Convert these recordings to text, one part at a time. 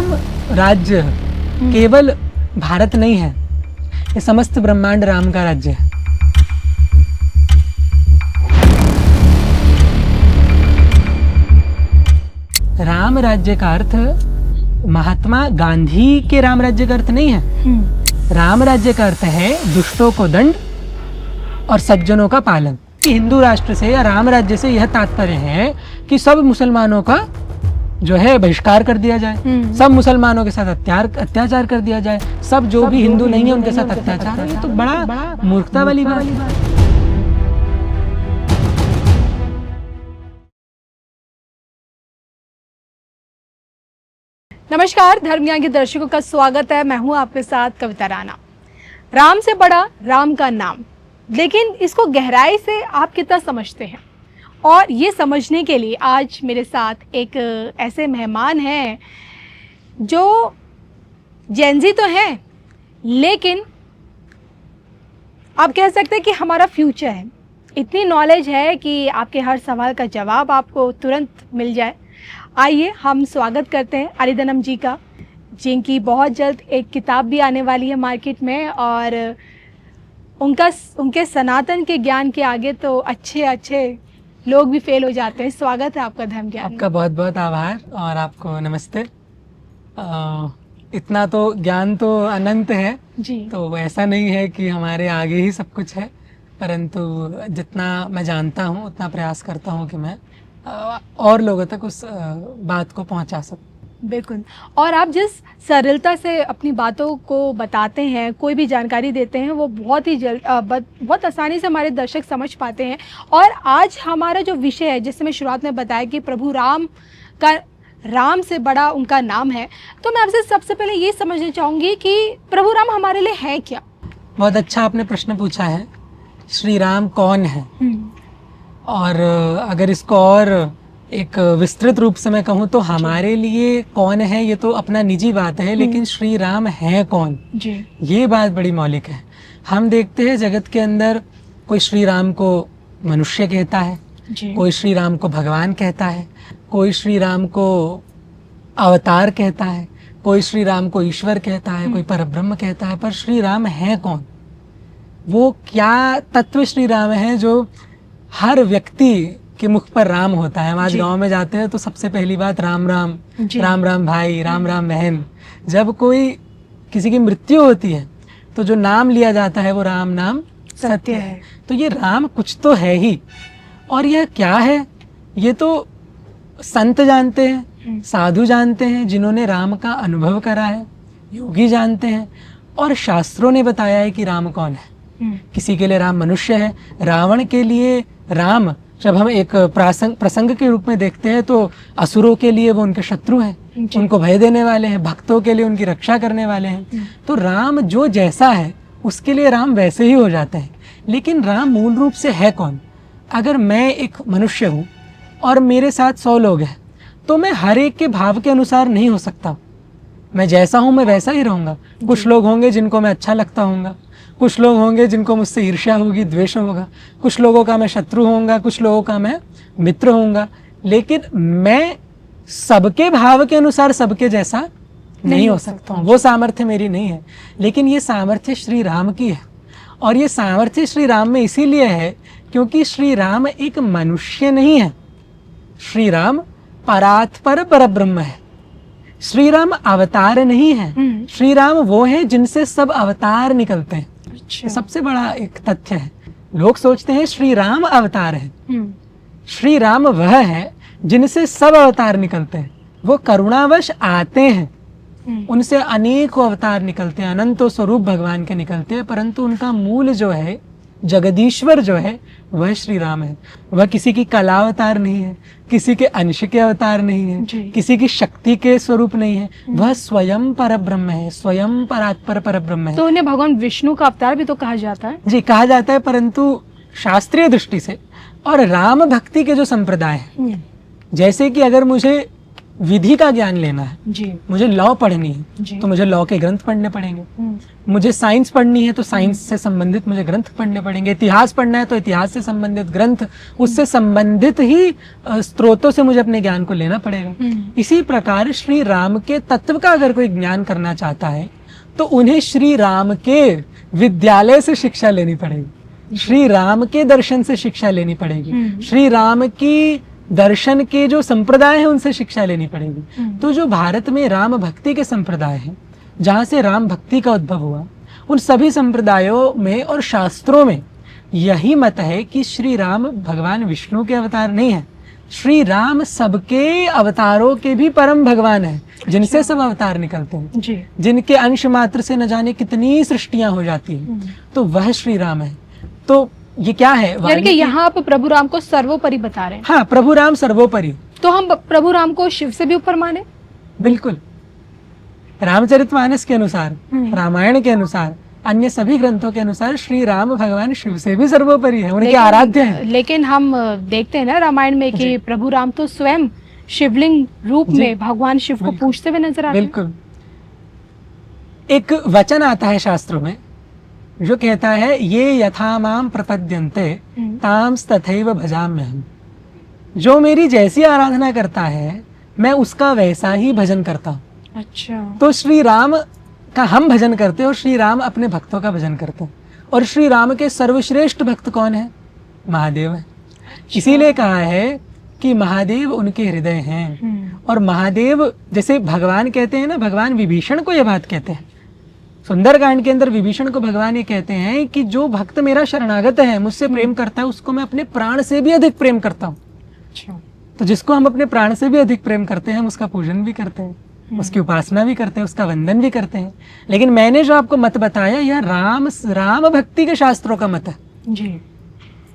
राम राज्य केवल भारत नहीं है, ये समस्त ब्रह्मांड राम का राज्य है। राम राज्य का अर्थ महात्मा गांधी के राम राज्य का अर्थ नहीं है। राम राज्य का अर्थ है दुष्टों को दंड और सज्जनों का पालन। हिंदू राष्ट्र से या राम राज्य से यह तात्पर्य है कि सब मुसलमानों का जो है बहिष्कार कर दिया जाए, सब मुसलमानों के साथ अत्याचार कर दिया जाए, सब जो भी हिंदू नहीं है उनके साथ अत्याचार। ये तो बड़ा मूर्खता वाली बात है। नमस्कार, धर्म ज्ञान के दर्शकों का स्वागत है। मैं हूं आपके साथ कविता राणा। राम से बड़ा राम का नाम, लेकिन इसको गहराई से आप कितना समझते हैं? और ये समझने के लिए आज मेरे साथ एक ऐसे मेहमान हैं जो जेनजी तो हैं, लेकिन आप कह सकते हैं कि हमारा फ्यूचर है। इतनी नॉलेज है कि आपके हर सवाल का जवाब आपको तुरंत मिल जाए। आइए हम स्वागत करते हैं अरिदनम जी का, जिनकी बहुत जल्द एक किताब भी आने वाली है मार्केट में, और उनके सनातन के ज्ञान के आगे तो अच्छे लोग भी फेल हो जाते हैं। स्वागत है आपका धर्म ज्ञान। आपका बहुत बहुत आभार और आपको नमस्ते। इतना तो ज्ञान तो अनंत है जी, तो ऐसा नहीं है कि हमारे आगे ही सब कुछ है, परंतु जितना मैं जानता हूँ उतना प्रयास करता हूँ कि मैं और लोगों तक उस बात को पहुँचा सकूँ। बिल्कुल। और आप जिस सरलता से अपनी बातों को बताते हैं, कोई भी जानकारी देते हैं, वो बहुत ही बहुत आसानी से हमारे दर्शक समझ पाते हैं। और आज हमारा जो विषय है, जिससे मैं शुरुआत में बताया कि प्रभु राम से बड़ा उनका नाम है, तो मैं आपसे सबसे पहले ये समझना चाहूँगी कि प्रभु राम हमारे लिए है क्या? बहुत अच्छा आपने प्रश्न पूछा है। श्री राम कौन है? और अगर इसको और एक विस्तृत रूप से मैं कहूँ तो हमारे लिए कौन है ये तो अपना निजी बात है, लेकिन श्री राम है कौन जी, ये बात बड़ी मौलिक है। हम देखते हैं जगत के अंदर कोई श्री राम को मनुष्य कहता है जी, कोई श्री राम को भगवान कहता है, कोई श्री राम को अवतार कहता है, कोई श्री राम को ईश्वर कहता है, कोई परब्रह्म कहता है। पर श्री राम है कौन? वो क्या तत्व श्री राम है जो हर व्यक्ति के मुख पर राम होता है? हम आज गांव में जाते हैं तो सबसे पहली बात राम राम, राम राम भाई, राम राम बहन। जब कोई किसी की मृत्यु होती है तो जो नाम लिया जाता है वो राम नाम सत्य है। तो ये राम कुछ तो है ही। और यह क्या है ये तो संत जानते हैं, साधु जानते हैं, जिन्होंने राम का अनुभव करा है, योगी जानते हैं, और शास्त्रों ने बताया है कि राम कौन है। किसी के लिए राम मनुष्य है। रावण के लिए राम जब हम एक प्रसंग के रूप में देखते हैं तो असुरों के लिए वो उनके शत्रु हैं, उनको भय देने वाले हैं, भक्तों के लिए उनकी रक्षा करने वाले हैं। तो राम जो जैसा है उसके लिए राम वैसे ही हो जाते हैं। लेकिन राम मूल रूप से है कौन? अगर मैं एक मनुष्य हूँ और मेरे साथ 100 लोग हैं तो मैं हर एक के भाव के अनुसार नहीं हो सकता। मैं जैसा हूँ मैं वैसा ही रहूँगा। कुछ लोग होंगे जिनको मैं अच्छा लगता हूँगा, कुछ लोग होंगे जिनको मुझसे ईर्ष्या होगी, द्वेष होगा, कुछ लोगों का मैं शत्रु होऊंगा, कुछ लोगों का मैं मित्र होऊंगा। लेकिन मैं सबके भाव के अनुसार सबके जैसा नहीं हो सकता हूँ। वो सामर्थ्य मेरी नहीं है। लेकिन ये सामर्थ्य श्री राम की है। और ये सामर्थ्य श्री राम में इसीलिए है क्योंकि श्री राम एक मनुष्य नहीं है। श्री राम परात्पर परब्रह्म है। श्री राम अवतार नहीं है। श्री राम वो है जिनसे सब अवतार निकलते हैं। ये सबसे बड़ा एक तथ्य है। लोग सोचते हैं श्री राम अवतार है। श्री राम वह है जिनसे सब अवतार निकलते हैं। वो करुणावश आते हैं, उनसे अनेकों अवतार निकलते हैं, अनंतों स्वरूप भगवान के निकलते हैं, परंतु उनका मूल जो है, जगदीश्वर जो है, वह श्री राम है। वह किसी की कला अवतार नहीं है, किसी के अंश के अवतार नहीं है, किसी की शक्ति के स्वरूप नहीं है। वह स्वयं परब्रह्म है, स्वयं परात्पर परब्रह्म है। तो उन्हें भगवान विष्णु का अवतार भी तो कहा जाता है। जी, कहा जाता है, परंतु शास्त्रीय दृष्टि से और राम भक्ति के जो संप्रदाय है, जैसे कि अगर मुझे विधि का ज्ञान लेना है, जी मुझे लॉ पढ़नी है, जी तो मुझे लॉ के ग्रंथ पढ़ने पड़ेंगे। मुझे साइंस पढ़नी है तो साइंस से संबंधित मुझे ग्रंथ पढ़ने पड़ेंगे। इतिहास पढ़ना है तो इतिहास से संबंधित ग्रंथ, उससे संबंधित ही स्रोतों से मुझे अपने ज्ञान को लेना पड़ेगा। इसी प्रकार श्री राम के तत्व का अगर कोई ज्ञान करना चाहता है तो उन्हें श्री राम के विद्यालय से शिक्षा लेनी पड़ेगी, श्री राम के दर्शन से शिक्षा लेनी पड़ेगी, श्री राम की दर्शन के जो संप्रदाय हैं उनसे शिक्षा लेनी पड़ेगी। तो जो भारत में राम भक्ति के संप्रदाय हैं, जहाँ से राम भक्ति का उद्भव हुआ, उन सभी संप्रदायों में और शास्त्रों में यही मत है कि श्री राम भगवान विष्णु के अवतार नहीं है, श्री राम सबके अवतारों के भी परम भगवान है, जिनसे सब अवतार निकलते हैं, जी जिनके अंश मात्र से न जाने कितनी सृष्टियां हो जाती हैं, तो वह श्री राम है। तो ये क्या है, यानी कि यहाँ आप प्रभु राम को सर्वोपरि बता रहे हैं। हाँ, प्रभु राम सर्वोपरि। तो हम प्रभु राम को शिव से भी ऊपर माने? बिल्कुल, रामचरितमानस के अनुसार, रामायण के अनुसार, अन्य सभी ग्रंथों के अनुसार श्री राम भगवान शिव से भी सर्वोपरि है, उनके आराध्य हैं। लेकिन हम देखते हैं ना रामायण में कि प्रभु राम तो स्वयं शिवलिंग रूप में भगवान शिव को पूजते हुए नजर आते हैं। बिल्कुल, एक वचन आता है शास्त्रों में जो कहता है, ये यथा माम प्रपद्यन्ते तांस तथैव भजाम्यहम्। जो मेरी जैसी आराधना करता है मैं उसका वैसा ही भजन करता हूँ। अच्छा, तो श्री राम का हम भजन करते हैं और श्री राम अपने भक्तों का भजन करते हैं। और श्री राम के सर्वश्रेष्ठ भक्त कौन है? महादेव है। इसीलिए कहा है कि महादेव उनके हृदय हैं। और महादेव, जैसे भगवान कहते हैं ना, भगवान विभीषण को यह बात कहते हैं, सुंदरकांड के अंदर विभीषण को भगवान ये कहते हैं कि जो भक्त मेरा शरणागत है, मुझसे प्रेम करता है, उसको मैं अपने प्राण से भी अधिक प्रेम करता हूँ। अच्छा, तो जिसको हम अपने प्राण से भी अधिक प्रेम करते हैं, हम उसका पूजन भी करते हैं, उसकी उपासना भी करते हैं, उसका वंदन भी करते हैं। लेकिन मैंने जो आपको मत बताया, यह राम भक्ति के शास्त्रों का मत है। जी,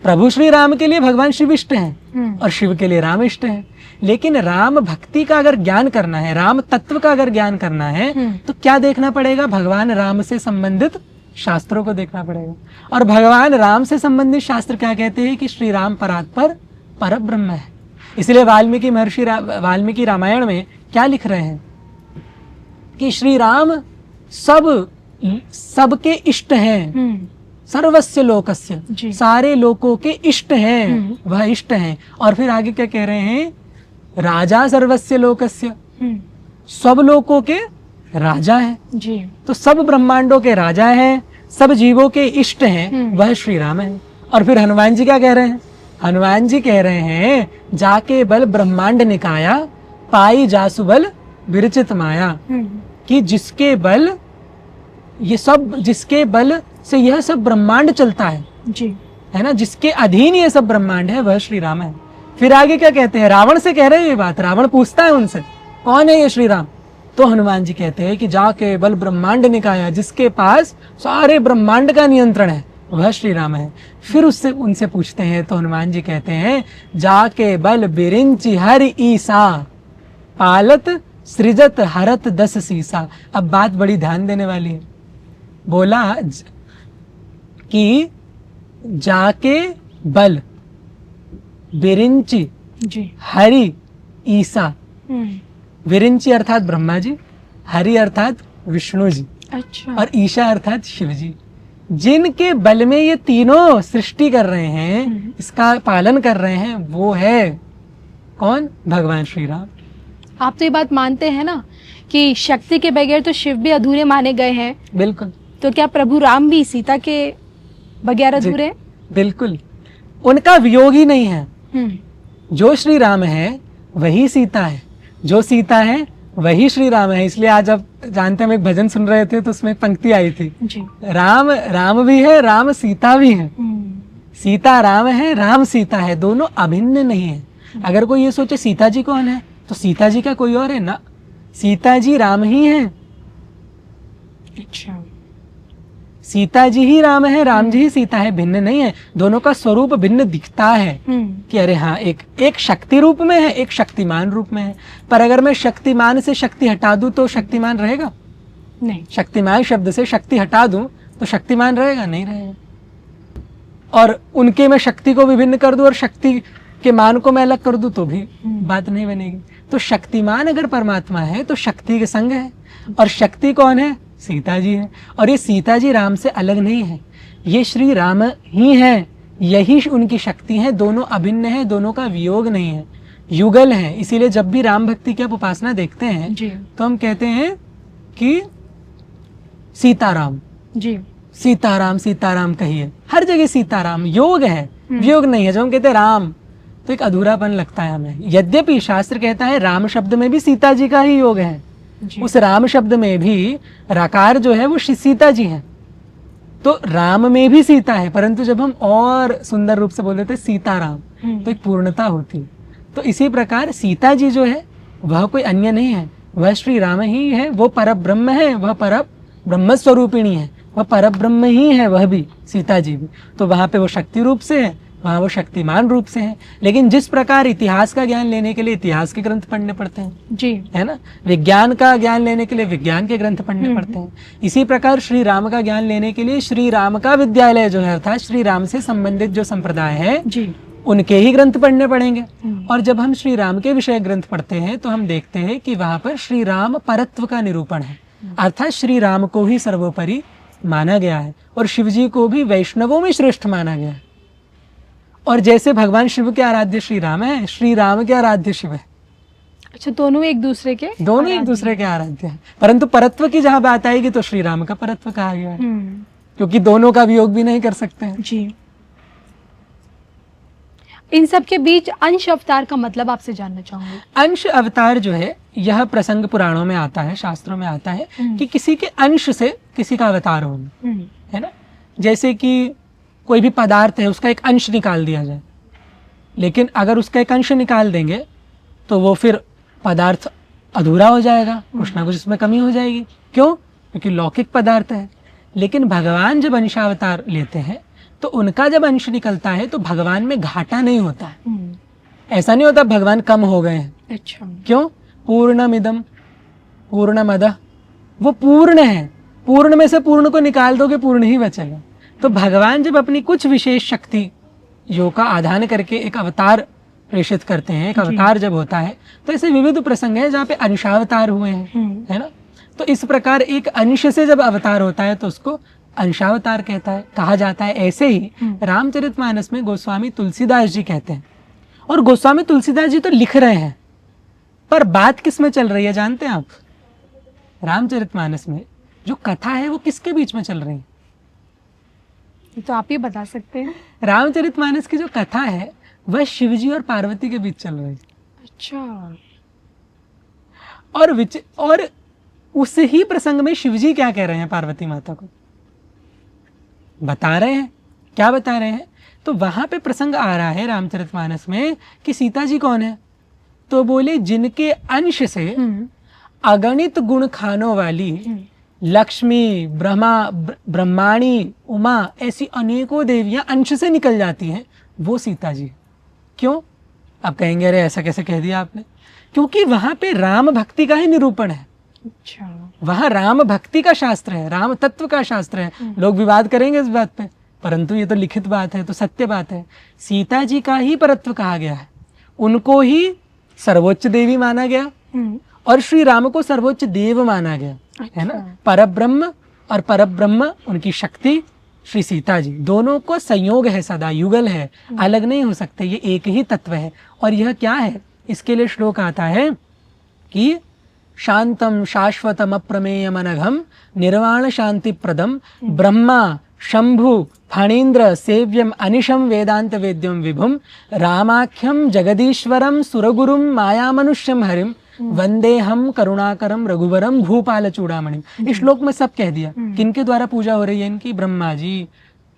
प्रभु श्री राम के लिए भगवान शिव इष्ट हैं और शिव के लिए राम इष्ट हैं। लेकिन राम भक्ति का अगर ज्ञान करना है, राम तत्व का अगर ज्ञान करना है, तो क्या देखना पड़ेगा? भगवान राम से संबंधित शास्त्रों को देखना पड़ेगा। और भगवान राम से संबंधित शास्त्र क्या कहते हैं? कि श्री राम परात्पर पर ब्रह्म है। इसलिए वाल्मीकि रामायण में क्या लिख रहे हैं कि श्री राम सबके इष्ट हैं, सर्वस्य लोकस्य, सारे लोकों के इष्ट हैं, वह इष्ट हैं। और फिर आगे क्या कह रहे हैं? राजा सर्वस्य लोकस्य, सब लोकों के राजा हैं। जी, तो सब ब्रह्मांडों के राजा हैं, सब जीवों के इष्ट हैं, वह श्री राम है। और फिर हनुमान जी क्या कह रहे हैं? हनुमान जी कह रहे हैं, जाके बल ब्रह्मांड निकाया, पाई जासु बल विरचित माया। कि जिसके बल से यह सब ब्रह्मांड चलता है, जी, है ना, जिसके अधीन ये सब ब्रह्मांड है, वह श्री राम है। फिर आगे क्या कहते हैं? रावण से कह रहे हैं ये बात। रावण पूछता है उनसे, कौन है ये श्री राम? तो हनुमान जी कहते हैं कि जाके बल ब्रह्मांड निकाया, जिसके पास सारे ब्रह्मांड का नियंत्रण है, वह श्री राम है। फिर उनसे पूछते हैं तो हनुमान जी कहते हैं, जाके बल बिरिंचि हरि ईसा, पालत सृजत हरत दस सीसा। अब बात बड़ी ध्यान देने वाली है। बोला कि जाके बल बिरिंचि जी, हरि ईसा, विरिंचि अर्थात ब्रह्मा जी, हरि अर्थात विष्णु जी, अच्छा, और ईशा अर्थात शिव जी। जिनके बल में ये तीनों सृष्टि कर रहे हैं, इसका पालन कर रहे हैं, वो है कौन? भगवान श्री राम। आप तो ये बात मानते हैं ना कि शक्ति के बगैर तो शिव भी अधूरे माने गए हैं। बिल्कुल। तो क्या प्रभु राम भी सीता के बगैर अधूरे हैं? बिल्कुल, उनका वियोग ही नहीं है। जो श्री राम है वही सीता है, जो सीता है वही श्री राम है। इसलिए आज आप जानते हैं, हम एक भजन सुन रहे थे तो उसमें एक पंक्ति आई थी, जी, राम भी है, राम सीता भी है। सीता राम है, राम सीता है, दोनों अभिन्न नहीं है। अगर कोई ये सोचे सीता जी कौन है, तो सीता जी का कोई और है ना, सीता जी राम ही है। अच्छा, सीता जी ही राम है, राम जी ही सीता है, भिन्न नहीं है। दोनों का स्वरूप भिन्न दिखता है कि अरे हाँ, एक शक्ति रूप में है, एक शक्तिमान रूप में है। पर अगर मैं शक्तिमान से शक्ति हटा दूं तो शक्तिमान रहेगा? नहीं। शक्तिमान शब्द से शक्ति हटा दूं तो शक्तिमान रहेगा? नहीं रहेगा। और उनके में शक्ति को विभिन्न कर दूं और शक्ति कि मान को मैं अलग कर दूं तो भी बात नहीं बनेगी। तो शक्तिमान अगर परमात्मा है तो शक्ति के संग है, और शक्ति कौन है? सीता जी है। और ये सीता जी राम से अलग नहीं है, ये श्री राम ही है, यही उनकी शक्ति है, दोनों अभिन्न है, दोनों का वियोग नहीं है, युगल है। इसीलिए जब भी राम भक्ति की आप उपासना देखते हैं जी तो हम कहते हैं कि सीताराम जी सीताराम सीताराम कहिए, हर जगह सीताराम, योग है, वियोग नहीं है। जब हम कहते हैं राम तो एक अधूरापन लगता है हमें। यद्यपि शास्त्र कहता है राम शब्द में भी सीता जी का ही योग है, उस राम शब्द में भी राकार जो है वो सीता जी है, तो राम में भी सीता है, परंतु जब हम और सुंदर रूप से बोल देते सीताराम तो एक पूर्णता होती है। तो इसी प्रकार सीता जी जो है वह कोई अन्य नहीं है, वह श्री राम ही है, वो पर ब्रह्म है, वह पर ब्रह्म स्वरूपिणी है, वह पर ब्रह्म ही है, वह भी सीता जी भी। तो वहाँ पे वो शक्ति रूप से है, वहाँ वो शक्तिमान रूप से है। लेकिन जिस प्रकार इतिहास का ज्ञान लेने के लिए इतिहास के ग्रंथ पढ़ने पड़ते हैं, जी है ना, विज्ञान का ज्ञान लेने के लिए विज्ञान के ग्रंथ पढ़ने पड़ते हैं, इसी प्रकार श्री राम का ज्ञान लेने के लिए श्री राम का विद्यालय जो है अर्थात श्री राम से संबंधित जो संप्रदाय है जी उनके ही ग्रंथ पढ़ने पड़ेंगे। और जब हम श्री राम के विषय ग्रंथ पढ़ते हैं तो हम देखते हैं कि वहां पर श्री राम परत्व का निरूपण है, अर्थात श्री राम को ही सर्वोपरि माना गया है और शिव जी को भी वैष्णवों में श्रेष्ठ माना गया है। और जैसे भगवान शिव के आराध्य श्री राम है, श्री राम के आराध्य शिव है। अच्छा, दोनों एक दूसरे के आराध्य हैं, परंतु परत्व की जहां बात आएगी तो श्री राम का परत्व कहा गया है, क्योंकि दोनों का वियोग भी नहीं कर सकते हैं। जी। इन सब के बीच अंश अवतार का मतलब आपसे जानना चाहूंगी। अंश अवतार जो है यह प्रसंग पुराणों में आता है, शास्त्रों में आता है कि किसी के अंश से किसी का अवतार होना, है ना। जैसे कि कोई भी पदार्थ है उसका एक अंश निकाल दिया जाए, लेकिन अगर उसका एक अंश निकाल देंगे तो वो फिर पदार्थ अधूरा हो जाएगा, कुछ ना कुछ इसमें कमी हो जाएगी। क्यों? क्योंकि लौकिक पदार्थ है। लेकिन भगवान जब अंशावतार लेते हैं तो उनका जब अंश निकलता है तो भगवान में घाटा नहीं होता है। ऐसा नहीं होता भगवान कम हो गए हैं। अच्छा। क्यों? पूर्णमिदम पूर्णमदः, वो पूर्ण है, पूर्ण में से पूर्ण को निकाल दोगे पूर्ण ही बचेगा। तो भगवान जब अपनी कुछ विशेष शक्ति योग का आधान करके एक अवतार प्रेषित करते हैं, एक अवतार जब होता है तो ऐसे विविध प्रसंग है जहाँ पे अंशावतार हुए हैं, है ना। तो इस प्रकार एक अंश से जब अवतार होता है तो उसको अंशावतार कहा जाता है। ऐसे ही रामचरितमानस में गोस्वामी तुलसीदास जी कहते हैं, और गोस्वामी तुलसीदास जी तो लिख रहे हैं, पर बात किस में चल रही है जानते हैं आप? रामचरितमानस में जो कथा है वो किसके बीच में चल रही है? तो आप ही बता सकते हैं। रामचरितमानस की जो कथा है वह शिवजी और पार्वती के बीच चल रही है। अच्छा। और उस ही प्रसंग में शिवजी क्या कह रहे हैं पार्वती माता को? बता रहे हैं। क्या बता रहे हैं? तो वहां पे प्रसंग आ रहा है रामचरितमानस में कि सीता जी कौन है? तो बोले जिनके अंश से अगणित गुण खानों वाली लक्ष्मी, ब्रह्माणी, उमा ऐसी अनेकों देवियां अंश से निकल जाती हैं, वो सीता जी। क्यों? आप कहेंगे अरे ऐसा कैसे कह दिया आपने? क्योंकि वहां पे राम भक्ति का ही निरूपण है। अच्छा। वहां राम भक्ति का शास्त्र है, राम तत्व का शास्त्र है। लोग विवाद करेंगे इस बात पे, परंतु ये तो लिखित बात है, तो सत्य बात है। सीता जी का ही परत्व कहा गया है, उनको ही सर्वोच्च देवी माना गया और श्री राम को सर्वोच्च देव माना गया, है ना। परब्रह्म और परब्रह्म उनकी शक्ति श्री सीता जी, दोनों को संयोग है, सदा युगल है, अलग नहीं हो सकते, ये एक ही तत्व है। और यह क्या है? इसके लिए श्लोक आता है कि शांतम शाश्वतम अप्रमेयम अनघम निर्वाण शांति प्रदम ब्रह्मा शंभु फणीन्द्र सेव्यम अनिशम वेदांत वेद्यम विभुम रामाख्यम जगदीश्वरम सुरगुरुम माया मनुष्यम हरिम वंदे हम करुणाकरम रघुवरम भूपाल चूड़ामणि। इस श्लोक में सब कह दिया। किनके द्वारा पूजा हो रही है इनकी? ब्रह्मा जी,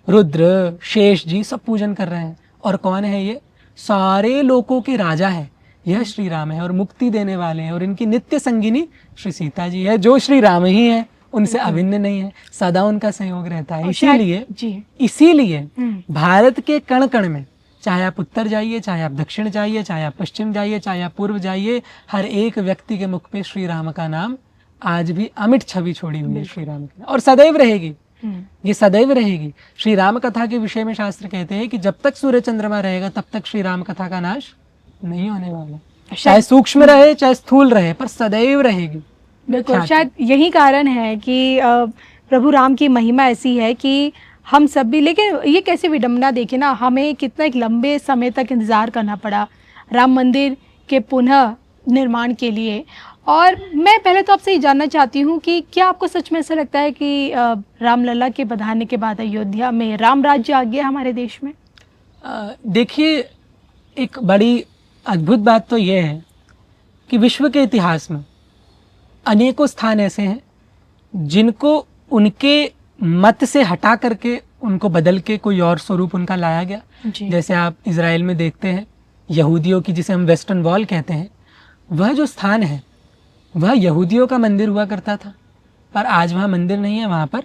रुद्र, शेष जी सब पूजन कर रहे हैं। और कौन है ये? सारे लोकों के राजा है, यह श्री राम है, और मुक्ति देने वाले हैं, और इनकी नित्य संगिनी श्री सीता जी है, जो श्री राम ही है, उनसे अभिन्न नहीं है, सदा उनका संयोग रहता है। इसीलिए भारत के कण कण में, चाहे आप उत्तर जाइए, चाहे आप दक्षिण जाइए, चाहे आप पश्चिम जाइए, चाहे आप पूर्व जाइए, हर एक व्यक्ति के मुख पे श्री राम का नाम आज भी अमिट छवि छोड़ी हुई है, श्री राम की, और सदैव रहेगी। ये सदैव रहेगी। श्री राम कथा के विषय में शास्त्र कहते हैं कि जब तक सूर्य चंद्रमा रहेगा तब तक श्री राम कथा का नाश नहीं होने वाला। चाहे सूक्ष्म रहे चाहे स्थूल रहे, पर सदैव रहेगी। बिल्कुल, शायद यही कारण है कि प्रभु राम की महिमा ऐसी है कि हम सब भी, लेकिन ये कैसे विडंबना देखिए ना, हमें कितना एक लंबे समय तक इंतज़ार करना पड़ा राम मंदिर के पुनः निर्माण के लिए। और मैं पहले तो आपसे ये जानना चाहती हूँ कि क्या आपको सच में ऐसा लगता है कि रामलला के बधाने के बाद अयोध्या में राम राज्य आ गया हमारे देश में? देखिए, एक बड़ी अद्भुत बात तो ये है कि विश्व के इतिहास में अनेकों स्थान ऐसे हैं जिनको उनके मत से हटा करके उनको बदल के कोई और स्वरूप उनका लाया गया। जैसे आप इजराइल में देखते हैं, यहूदियों की, जिसे हम वेस्टर्न वॉल कहते हैं, वह जो स्थान है वह यहूदियों का मंदिर हुआ करता था, पर आज वहाँ मंदिर नहीं है, वहाँ पर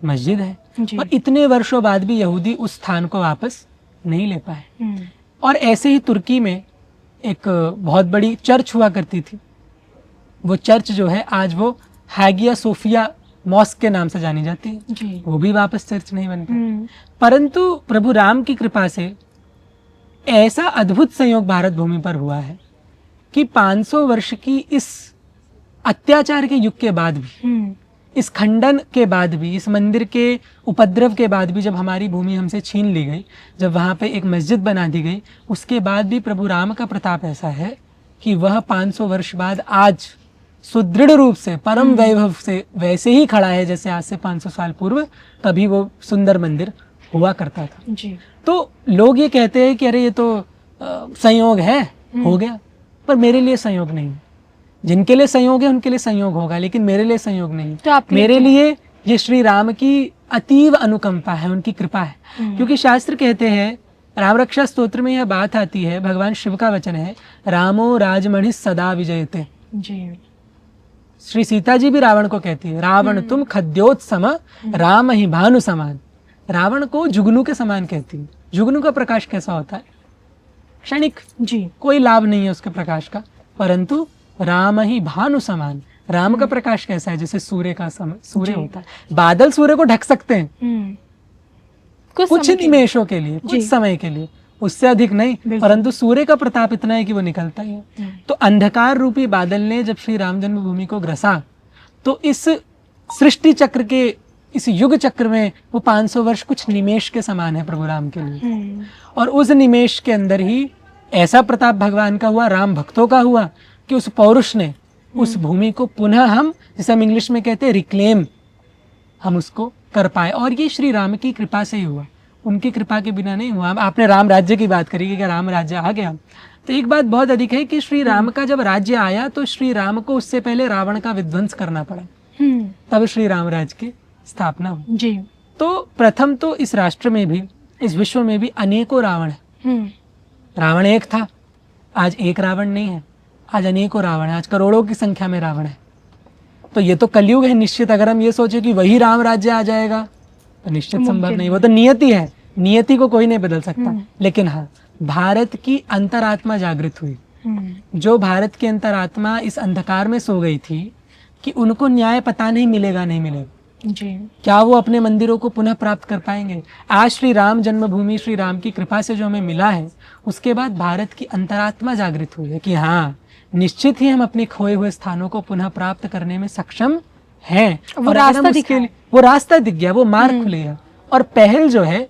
मस्जिद है। और इतने वर्षों बाद भी यहूदी उस स्थान को वापस नहीं ले पाए। और ऐसे ही तुर्की में एक बहुत बड़ी चर्च हुआ करती थी। वो चर्च जो है आज वो हैगिया सोफिया मॉस्क के नाम से जानी जाती है, वो भी वापस चर्च नहीं बन पाई। परंतु प्रभु राम की कृपा से ऐसा अद्भुत संयोग भारत भूमि पर हुआ है कि 500 वर्ष की इस अत्याचार के युग के बाद भी, इस खंडन के बाद भी, इस मंदिर के उपद्रव के बाद भी, जब हमारी भूमि हमसे छीन ली गई, जब वहाँ पे एक मस्जिद बना दी गई, उसके बाद भी प्रभु राम का प्रताप ऐसा है कि वह 500 वर्ष बाद आज सुदृढ़ रूप से, परम वैभव से वैसे ही खड़ा है जैसे आज से 500 साल पूर्व कभी वो सुंदर मंदिर हुआ करता था। तो लोग ये कहते हैं कि अरे ये तो संयोग है, हो गया, पर मेरे लिए संयोग नहीं। जिनके लिए संयोग है उनके लिए संयोग होगा, लेकिन मेरे लिए संयोग नहीं। तो मेरे लिए ये श्री राम की अतीव अनुकंपा है, उनकी कृपा है। क्योंकि शास्त्र कहते हैं, राम रक्षा स्तोत्र में यह बात आती है, भगवान शिव का वचन है, रामो राजमणि सदा विजयते। श्री सीता जी भी रावण को कहती है, रावण तुम खद्योत्सम राम ही भानु समान। रावण को जुगनू के समान कहती है। जुगनू का प्रकाश कैसा होता है? क्षणिक, कोई लाभ नहीं है उसके प्रकाश का, परंतु राम ही भानु समान। राम का प्रकाश कैसा है? जैसे सूर्य का सूर्य होता है। बादल सूर्य को ढक सकते हैं कुछ निमेषों के लिए, कुछ समय के लिए, उससे अधिक नहीं, परंतु सूर्य का प्रताप इतना है कि वो निकलता ही है। तो अंधकार रूपी बादल ने जब श्री राम जन्मभूमि को ग्रसा, तो इस सृष्टि चक्र के, इस युग चक्र में वो 500 वर्ष कुछ निमेष के समान है प्रभु राम के लिए। और उस निमेष के अंदर ही ऐसा प्रताप भगवान का हुआ, राम भक्तों का हुआ, कि उस पौरुष ने उस भूमि को पुनः, हम जिसे हम इंग्लिश में कहते हैं रिक्लेम, हम उसको कर पाए। और ये श्री राम की कृपा से ही हुआ, उनकी कृपा के बिना नहीं हुआ। आपने राम राज्य की बात करी कि क्या राम राज्य आ गया, तो एक बात बहुत अधिक है कि श्री राम का जब राज्य आया तो श्री राम को उससे पहले रावण का विध्वंस करना पड़ा, तब श्री राम राज्य की स्थापना हुई। तो प्रथम तो इस राष्ट्र में भी, इस विश्व में भी अनेकों रावण है। रावण एक था, आज एक रावण नहीं है, आज अनेकों रावण है, आज करोड़ों की संख्या में रावण है। तो ये तो कलयुग है निश्चित। अगर हम ये सोचे कि वही राम राज्य आ जाएगा तो निश्चित संभव नहीं, वो तो नियति है, नियति को कोई नहीं बदल सकता। लेकिन हाँ, भारत की अंतरात्मा जागृत हुई। जो भारत की अंतरात्मा इस अंधकार में सो गई थी कि उनको न्याय पता नहीं मिलेगा, नहीं मिलेगा, क्या वो अपने मंदिरों को पुनः प्राप्त कर पाएंगे? आज श्री राम जन्मभूमि, श्री राम की कृपा से जो हमें मिला है, उसके बाद भारत की अंतरात्मा जागृत हुई है कि हाँ, निश्चित ही हम अपने खोए हुए स्थानों को पुनः प्राप्त करने में सक्षम हैं। वो रास्ता दिखा, वो रास्ता दिख गया, वो मार्ग खुल गया। और पहल जो है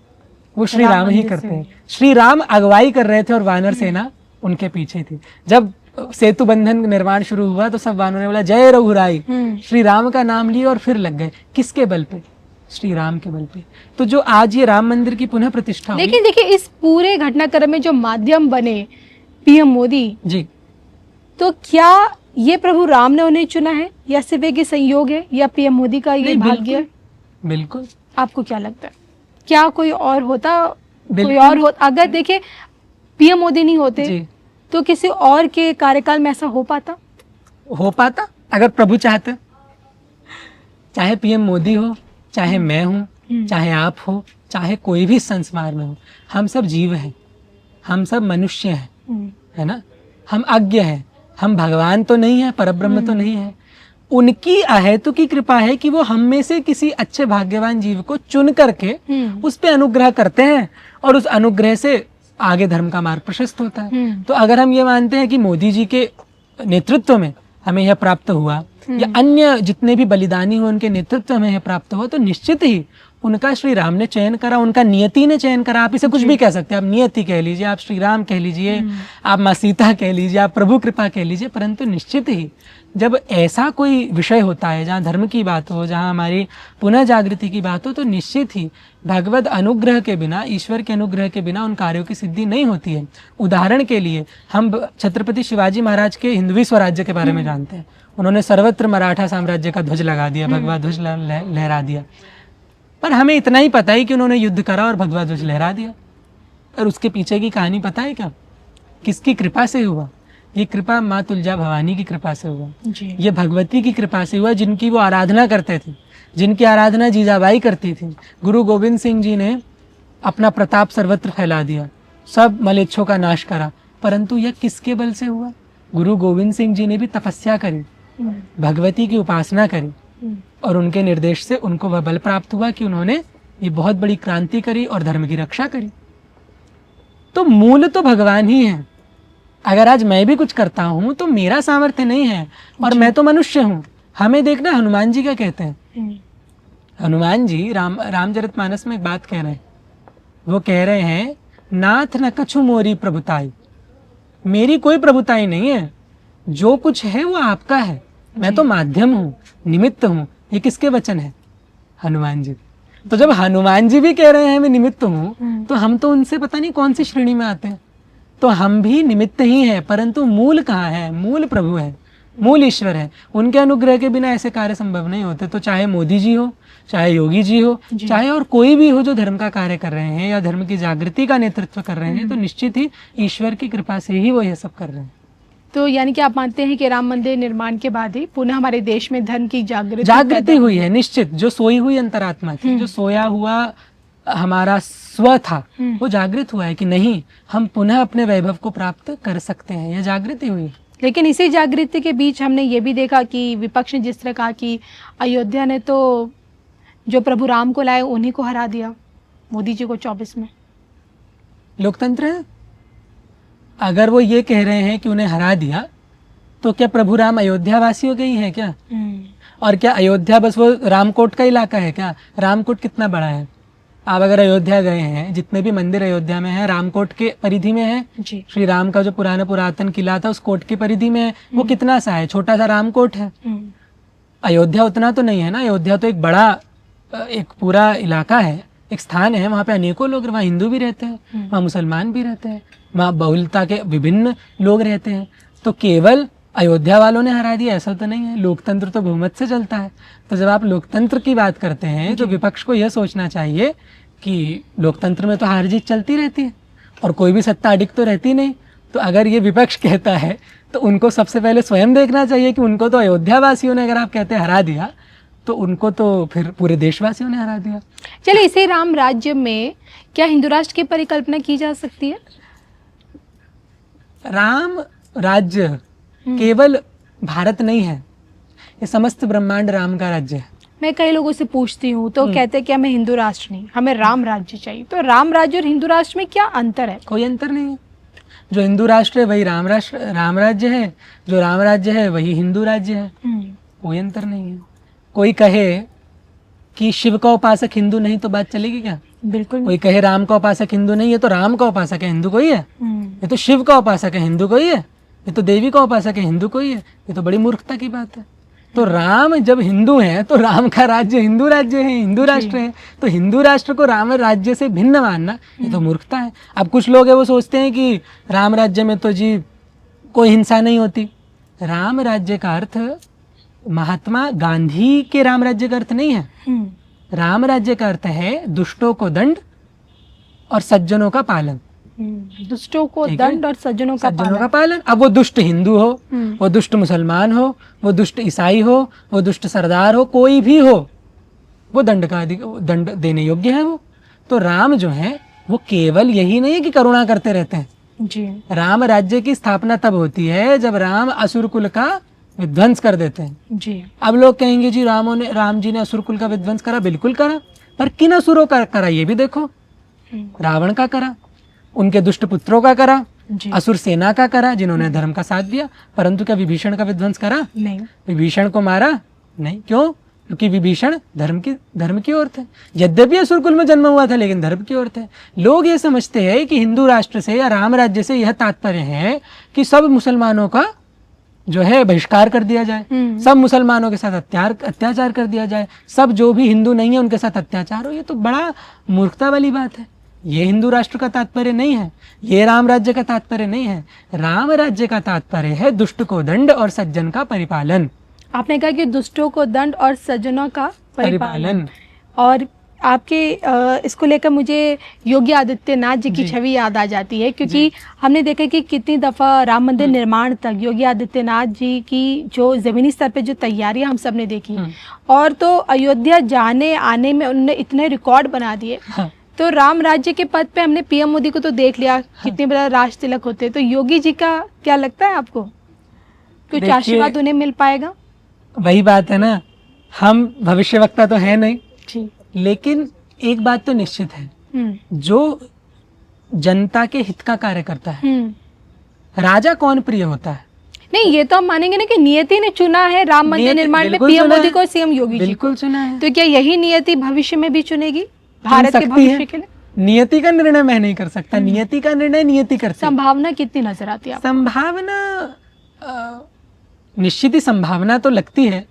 वो श्री राम ही करते हैं। श्री राम अगुवाई कर रहे थे और वानर सेना उनके पीछे थी। जब सेतु बंधन निर्माण शुरू हुआ तो सब वानरों ने बोला जय रघुराई, श्री राम का नाम लिए और फिर लग गए। किसके बल पे? श्री राम के बल पे। तो जो आज ये राम मंदिर की पुनः प्रतिष्ठा, लेकिन देखिए इस पूरे घटनाक्रम में जो माध्यम बने पीएम मोदी जी, तो क्या ये प्रभु राम ने उन्हें चुना है या सिर्फ एक संयोग है या पीएम मोदी का ये भाग्य है? बिल्कुल। आपको क्या लगता है, क्या कोई और होता? कोई और होता, अगर देखिए पीएम मोदी नहीं होते तो किसी और के कार्यकाल में ऐसा हो पाता? अगर प्रभु चाहते। चाहे पीएम मोदी हो, चाहे मैं हूँ, चाहे आप हो, चाहे कोई भी संसार में हो, हम सब जीव हैं, हम सब मनुष्य हैं, है ना। हम अज्ञ हैं, हम भगवान तो नहीं है, परब्रह्म तो नहीं है, उनकी अहेतु की कृपा है कि वो हम में से किसी अच्छे भाग्यवान जीव को चुन करके उस पे अनुग्रह करते हैं और उस अनुग्रह से आगे धर्म का मार्ग प्रशस्त होता है। तो अगर हम ये मानते हैं कि मोदी जी के नेतृत्व में हमें यह प्राप्त हुआ या अन्य जितने भी बलिदानी हुए उनके नेतृत्व में यह प्राप्त हुआ, तो निश्चित ही उनका श्री राम ने चयन करा, उनका नियति ने चयन करा। आप इसे कुछ भी कह सकते हैं, आप नियति कह लीजिए, आप श्री राम कह लीजिए, आप माँ सीता कह लीजिए, आप प्रभु कृपा कह लीजिए, परंतु निश्चित ही जब ऐसा कोई विषय होता है जहाँ धर्म की बात हो, जहाँ हमारी पुनः जागृति की बात हो, तो निश्चित ही भगवद अनुग्रह के बिना, ईश्वर के अनुग्रह के बिना उन कार्यों की सिद्धि नहीं होती है। उदाहरण के लिए हम छत्रपति शिवाजी महाराज के हिंदवी स्वराज्य के बारे में जानते हैं। उन्होंने सर्वत्र मराठा साम्राज्य का ध्वज लगा दिया, भगवा ध्वज लहरा दिया, पर हमें इतना ही पता है कि उन्होंने युद्ध करा और भगवा ध्वज लहरा दिया। और उसके पीछे की कहानी पता है क्या? किसकी कृपा से हुआ? ये कृपा माँ तुलजा भवानी की कृपा से हुआ, ये भगवती की कृपा से हुआ, जिनकी वो आराधना करते थे, जिनकी आराधना जीजाबाई करती थी। गुरु गोविंद सिंह जी ने अपना प्रताप सर्वत्र फैला दिया, सब मलेच्छों का नाश करा, परंतु यह किसके बल से हुआ? गुरु गोविंद सिंह जी ने भी तपस्या करी, भगवती की उपासना करी, और उनके निर्देश से उनको वह बल प्राप्त हुआ कि उन्होंने ये बहुत बड़ी क्रांति करी और धर्म की रक्षा करी। तो मूल तो भगवान ही है। अगर आज मैं भी कुछ करता हूं तो मेरा सामर्थ्य नहीं है, और मैं तो मनुष्य हूं। हमें देखना हनुमान जी क्या कहते हैं। हनुमान जी रामचरितमानस में एक बात कह रहे हैं। वो कह रहे हैं, नाथ न कछु मोरी प्रभुताई, मेरी कोई प्रभुताई नहीं है, जो कुछ है वो आपका है, मैं तो माध्यम हूँ, निमित्त हूँ। ये किसके वचन है? हनुमान जी। तो जब हनुमान जी भी कह रहे हैं मैं निमित्त हूँ, तो हम तो उनसे पता नहीं कौन सी श्रेणी में आते हैं। तो हम भी निमित्त ही हैं, परंतु मूल कहाँ है? मूल प्रभु है, मूल ईश्वर है। उनके अनुग्रह के बिना ऐसे कार्य संभव नहीं होते। तो चाहे मोदी जी हो, चाहे योगी जी हो, चाहे और कोई भी हो जो धर्म का कार्य कर रहे हैं या धर्म की जागृति का नेतृत्व कर रहे हैं, तो निश्चित ही ईश्वर की कृपा से ही वो ये सब कर रहे हैं। तो यानी कि आप मानते हैं कि राम मंदिर निर्माण के बाद ही पुनः हमारे देश में धर्म की जागृति हुई है। निश्चित, जो सोई हुई अंतरात्मा थी, जो सोया हुआ हमारा स्व था, वो जागृत हुआ है कि नहीं, हम पुनः अपने वैभव को प्राप्त कर सकते हैं। यह जागृति हुई। लेकिन इसी जागृति के बीच हमने ये भी देखा कि विपक्ष ने जिस तरह कहा कि अयोध्या ने तो जो प्रभु राम को लाए उन्हीं को हरा दिया, मोदी जी को 24 में। लोकतंत्र है। अगर वो ये कह रहे हैं कि उन्हें हरा दिया, तो क्या प्रभु राम अयोध्या वासी हो गई है क्या? और क्या अयोध्या बस वो रामकोट का इलाका है क्या? रामकोट कितना बड़ा है? आप अगर अयोध्या गए हैं, जितने भी मंदिर अयोध्या में है रामकोट के परिधि में है। श्री राम का जो पुरातन किला था उस कोट की परिधि में है। वो कितना सा है? छोटा सा रामकोट है। अयोध्या उतना तो नहीं है ना। अयोध्या तो एक बड़ा, एक पूरा इलाका है, एक स्थान है। वहाँ पे अनेकों लोग, वहाँ हिंदू भी रहते हैं, वहाँ मुसलमान भी रहते हैं, वहाँ बहुलता के विभिन्न लोग रहते हैं। तो केवल अयोध्या वालों ने हरा दिया ऐसा तो नहीं है। लोकतंत्र तो बहुमत से चलता है। तो जब आप लोकतंत्र की बात करते हैं तो विपक्ष को यह सोचना चाहिए कि लोकतंत्र में तो हार जीत चलती रहती है और कोई भी सत्ता अडिग तो रहती नहीं। तो अगर ये विपक्ष कहता है तो उनको सबसे पहले स्वयं देखना चाहिए कि उनको तो अयोध्या वासियों ने, अगर आप कहते हैं हरा दिया, तो उनको तो फिर पूरे देशवासियों ने हरा दिया। चलिए, इसे राम राज्य में क्या हिंदू राष्ट्र की परिकल्पना की जा सकती है? राम राज्य केवल भारत नहीं है, ये समस्त ब्रह्मांड राम का राज्य है। मैं कई लोगों से पूछती हूँ तो कहते हैं कि हमें हिंदू राष्ट्र नहीं, हमें राम राज्य चाहिए। तो राम राज्य और हिंदू राष्ट्र में क्या अंतर है? कोई अंतर नहीं है। जो हिंदू राष्ट्र है वही राम राज्य है, जो राम राज्य है वही हिंदू राज्य है। कोई अंतर नहीं है। कोई कहे कि शिव का उपासक हिंदू नहीं तो बात चलेगी क्या? बिल्कुल। कोई कहे राम का उपासक हिंदू नहीं है तो राम का उपासक है हिंदू कोई है? ये तो शिव का उपासक है हिंदू कोई है? ये तो देवी का उपासक है हिंदू कोई है? ये तो बड़ी मूर्खता की बात है। तो राम जब हिंदू है तो राम का राज्य हिंदू राज्य है, हिंदू राष्ट्र है। तो हिंदू राष्ट्र को राम राज्य से भिन्न मानना ये तो मूर्खता है। अब कुछ लोग है वो सोचते हैं कि राम राज्य में तो जी कोई हिंसा नहीं होती। राम राज्य का अर्थ महात्मा गांधी के राम राज्य का अर्थ नहीं है। राम राज्य का अर्थ है दुष्टों को दंड और सज्जनों का पालन। दुष्टों को दंड और सज्जनों का पालन। अब वो दुष्ट हिंदू हो, वो दुष्ट मुसलमान हो, वो दुष्ट ईसाई हो, वो दुष्ट सरदार हो, कोई भी हो, वो दंड देने योग्य है वो। तो राम जो है वो केवल यही नहीं है कि करुणा करते रहते हैं जी। राम राज्य की स्थापना तब होती है जब राम असुर कुल का विध्वंस कर देते हैं। जी। अब लोग कहेंगे जी राम जी ने असुर कुल का विध्वंस करा, बिल्कुल करा, पर किन असुरों का करा ये भी देखो। रावण का करा, उनके दुष्ट पुत्रों का करा, जी। असुर सेना का करा जिन्होंने धर्म का साथ दिया। परंतु क्या विभीषण का विध्वंस करा? नहीं। विभीषण को मारा नहीं। क्यों? क्योंकि विभीषण धर्म की ओर थे। यद्यपि असुर कुल में जन्म हुआ था लेकिन धर्म की ओर थे। लोग ये समझते हैं कि हिंदू राष्ट्र से या राम राज्य से यह तात्पर्य है कि सब मुसलमानों का जो है बहिष्कार कर दिया जाए, सब मुसलमानों के साथ अत्याचार कर दिया जाए, सब जो भी हिंदू नहीं है उनके साथ अत्याचार हो। ये तो बड़ा मूर्खता वाली बात है। ये हिंदू राष्ट्र का तात्पर्य नहीं है, ये राम राज्य का तात्पर्य नहीं है। राम राज्य का तात्पर्य है दुष्ट को दंड और सज्जन का परिपालन। आपने कहा कि दुष्टों को दंड और सज्जनों का परिपालन। और आपके इसको लेकर मुझे योगी आदित्यनाथ जी की छवि याद आ जाती है, क्योंकि हमने देखा कि कितनी दफ़ा राम मंदिर निर्माण तक योगी आदित्यनाथ जी की जो ज़मीनी स्तर पे जो तैयारियां हम सब ने देखी, और तो अयोध्या जाने आने में उन्होंने इतने रिकॉर्ड बना दिए। तो राम राज्य के पद पे हमने पीएम मोदी को तो देख लिया, कितने बड़ा राज तिलक होते। तो योगी जी का क्या लगता है आपको, कुछ आशीर्वाद उन्हें मिल पाएगा? वही बात है ना, हम भविष्यवक्ता तो है नहीं जी, लेकिन एक बात तो निश्चित है, जो जनता के हित का कार्य करता है, राजा कौन प्रिय होता है? नहीं, ये तो हम मानेंगे ना कि नियति ने चुना है राम मंदिर निर्माण में पीएम मोदी को, सीएम योगी जी को। बिल्कुल चुना है। तो क्या यही नियति भविष्य में भी चुनेगी भारत के भविष्य के लिए? नियति का निर्णय मैं नहीं कर सकता, नियति का निर्णय नियति करती है। संभावना कितनी नजर आती है? संभावना निश्चित ही संभावना तो लगती है,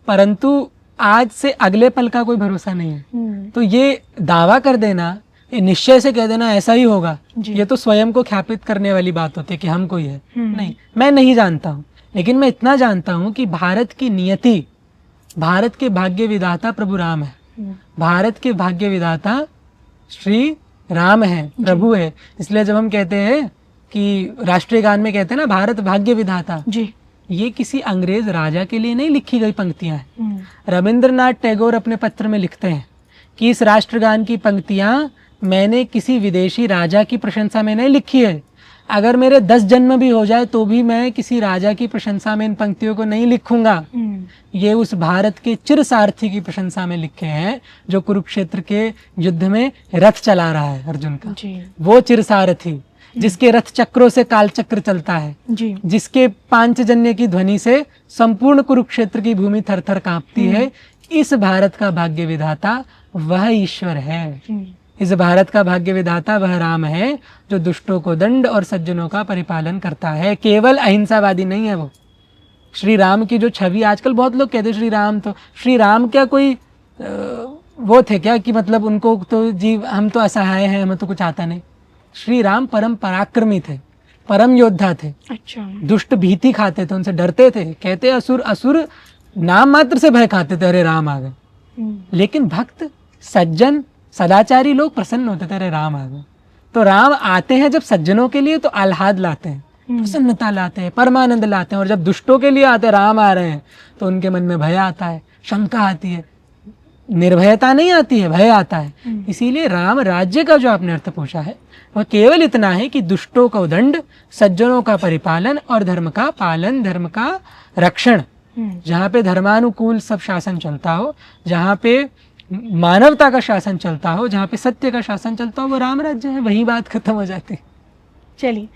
परंतु आज से अगले पल का कोई भरोसा नहीं है। तो ये दावा कर देना, ये निश्चय से कह देना ऐसा ही होगा, ये तो स्वयं को ख्यापित करने वाली बात होती है कि हम कोई है। नहीं, मैं नहीं जानता हूँ, लेकिन मैं इतना जानता हूँ कि भारत की नियति, भारत के भाग्य विधाता प्रभु राम है। भारत के भाग्य विधाता श्री राम है, प्रभु है। इसलिए जब हम कहते हैं कि राष्ट्रीय गान में कहते हैं ना भारत भाग्य विधाता जी, ये किसी अंग्रेज राजा के लिए नहीं लिखी गई पंक्तियां हैं। रविंद्रनाथ टैगोर अपने पत्र में लिखते हैं कि इस राष्ट्रगान की पंक्तियां मैंने किसी विदेशी राजा की प्रशंसा में नहीं लिखी है। अगर मेरे 10 जन्म भी हो जाए तो भी मैं किसी राजा की प्रशंसा में इन पंक्तियों को नहीं लिखूंगा। ये उस भारत के चिर सारथी की प्रशंसा में लिखे हैं जो कुरुक्षेत्र के युद्ध में रथ चला रहा है अर्जुन का। वो चिर सारथी जिसके रथ चक्रों से काल चक्र चलता है जी, जिसके पांचजन्य की ध्वनि से संपूर्ण कुरुक्षेत्र की भूमि थरथर कांपती है। इस भारत का भाग्य विधाता वह ईश्वर है। इस भारत का भाग्य विधाता वह राम है जो दुष्टों को दंड और सज्जनों का परिपालन करता है। केवल अहिंसावादी नहीं है वो। श्री राम की जो छवि आजकल बहुत लोग कहते हैं श्री राम क्या कोई वो थे क्या कि मतलब उनको तो जी हम तो असहाय हैं, हमें तो कुछ आता नहीं। श्री राम परम पराक्रमी थे, परम योद्धा थे। अच्छा। दुष्ट भीति खाते थे, उनसे डरते थे। कहते असुर नाम मात्र से भय खाते थे, अरे राम आ गए। लेकिन भक्त सज्जन सदाचारी लोग प्रसन्न होते थे, अरे राम आ गए। तो राम आते हैं जब सज्जनों के लिए तो आह्लाद लाते हैं, प्रसन्नता लाते हैं, परमानंद लाते हैं। और जब दुष्टों के लिए आते राम आ रहे हैं तो उनके मन में भय आता है, शंका आती है, निर्भयता नहीं आती है, भय आता है। इसीलिए राम राज्य का जो आपने अर्थ पूछा है वह केवल इतना है कि दुष्टों का दंड, सज्जनों का परिपालन और धर्म का पालन, धर्म का रक्षण। जहाँ पे धर्मानुकूल सब शासन चलता हो, जहाँ पे मानवता का शासन चलता हो, जहाँ पे सत्य का शासन चलता हो, वो राम राज्य है। वही बात खत्म हो जाती। चलिए,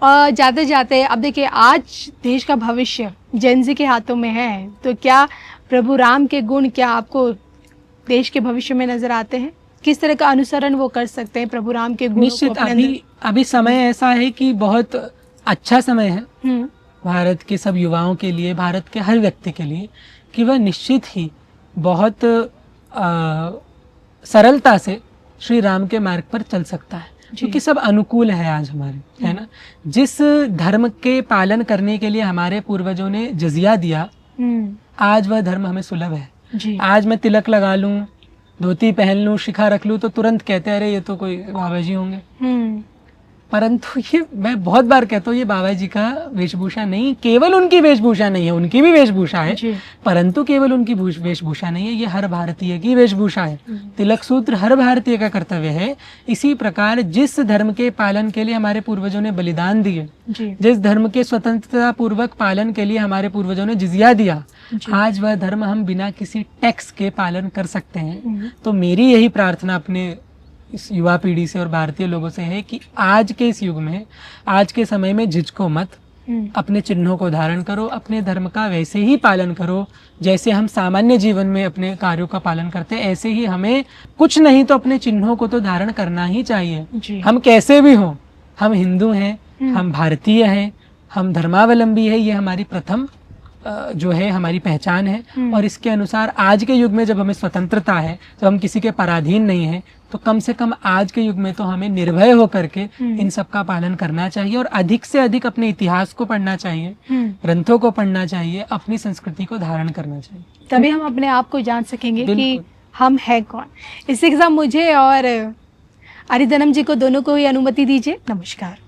और जाते जाते अब देखिए, आज देश का भविष्य जेनजी के हाथों में है, तो क्या प्रभु राम के गुण क्या आपको देश के भविष्य में नजर आते हैं? किस तरह का अनुसरण वो कर सकते हैं प्रभु राम के गुणों को? निश्चित अभी समय ऐसा है कि बहुत अच्छा समय है भारत के सब युवाओं के लिए, भारत के हर व्यक्ति के लिए, कि वह निश्चित ही बहुत सरलता से श्री राम के मार्ग पर चल सकता है, क्योंकि सब अनुकूल है आज हमारे, है ना। जिस धर्म के पालन करने के लिए हमारे पूर्वजों ने जजिया दिया, आज वह धर्म हमें सुलभ है। आज मैं तिलक लगा लूं, धोती पहन लूं, शिखा रख लूं तो तुरंत कहते हैं अरे ये तो कोई बाबा जी होंगे। परंतु ये मैं बहुत बार कहता हूँ, ये बाबा जी का वेशभूषा नहीं, केवल उनकी वेशभूषा नहीं है, उनकी भी वेशभूषा है, जी। परंतु केवल उनकी वेशभूषा नहीं है, ये हर भारतीय की वेशभूषा है। तिलक सूत्र हर भारतीय का कर्तव्य है। इसी प्रकार जिस धर्म के पालन के लिए हमारे पूर्वजों ने बलिदान दिए, जी। जिस धर्म के स्वतंत्रता पूर्वक पालन के लिए हमारे पूर्वजों ने जिजिया दिया, जी। आज वह धर्म हम बिना किसी टैक्स के पालन कर सकते हैं। तो मेरी यही प्रार्थना अपने इस युवा पीढ़ी से और भारतीय लोगों से है कि आज के इस युग में, आज के समय में झिझको मत, अपने चिन्हों को धारण करो, अपने धर्म का वैसे ही पालन करो जैसे हम सामान्य जीवन में अपने कार्यों का पालन करते हैं। ऐसे ही हमें कुछ नहीं तो अपने चिन्हों को तो धारण करना ही चाहिए। जी। हम कैसे भी हों, हम हिंदू हैं, हम भारतीय हैं, हम धर्मावलंबी है, ये हमारी प्रथम जो है हमारी पहचान है। और इसके अनुसार आज के युग में जब हमें स्वतंत्रता है, जब हम किसी के पराधीन नहीं है, तो कम से कम आज के युग में तो हमें निर्भय होकर के इन सब का पालन करना चाहिए और अधिक से अधिक अपने इतिहास को पढ़ना चाहिए, ग्रंथों को पढ़ना चाहिए, अपनी संस्कृति को धारण करना चाहिए। तभी हम अपने आप को जान सकेंगे कि बिल्कुल। हम हैं कौन। इसी के साथ मुझे और अरिदनम जी को दोनों को ही अनुमति दीजिए। नमस्कार।